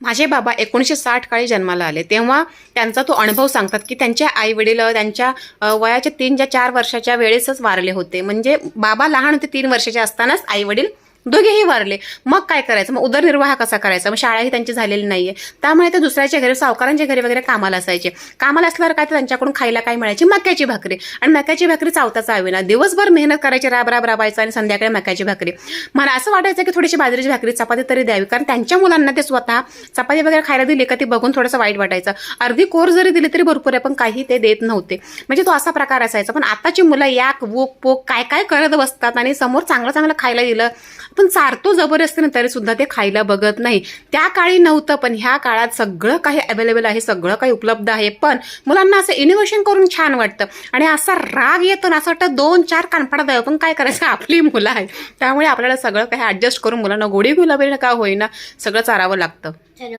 माझे बाबा 1960 काळी जन्माला आले, तेव्हा त्यांचा तो अनुभव सांगतात की त्यांचे आई वडील त्यांच्या वयाच्या 3-4 वर्षाच्या वेळेसच वारले होते. म्हणजे बाबा लहान होते, 3 वर्षाचे असतानाच आई वडील दोघेही वारले. मग काय करायचं, मग उदरनिर्वाह कसा करायचा, मग शाळाही त्यांची झालेली नाहीये. त्यामुळे ते दुसऱ्याच्या घरी, सावकारांच्या घरी वगैरे कामाला असायचे. कामाला असल्यावर काय, तर त्यांच्याकडून खायला काय मिळायची, मक्याची भाकरी. आणि मक्याची भाकरी चावता चावेना, दिवसभर मेहनत करायची, राबायचं आणि संध्याकाळी मक्याची भाकरी. मला असं वाटायचं की थोडीशी बाजरीची भाकरी, चपाती तरी द्यावी, कारण त्यांच्या मुलांना ते स्वतः चपाती वगैरे खायला दिली का ते बघून थोडंसं वाईट वाटायचं. अर्धी कोर जरी दिली तरी भरपूर आहे, पण काही ते देत नव्हते. म्हणजे तो असा प्रकार असायचा. पण आताची मुलं याक वूक पोक काय काय करत बसतात, आणि समोर चांगलं चांगलं खायला दिलं पण चारतो जबरदस्तीने तरी सुद्धा ते खायला बघत नाही. त्या काळी नव्हतं, पण ह्या काळात सगळं काही अवेलेबल आहे, सगळं काही उपलब्ध आहे. पण मुलांना असं इनोव्हेशन करून छान वाटतं, आणि असा राग येतो ना, असं वाटतं 2-4 कानफाडा द्यावं, पण काय करायचं, आपली मुलं आहेत. त्यामुळे आपल्याला सगळं काही ऍडजस्ट करून मुलांना गोडी गुलाबी का होईना सगळं चारावं लागतं.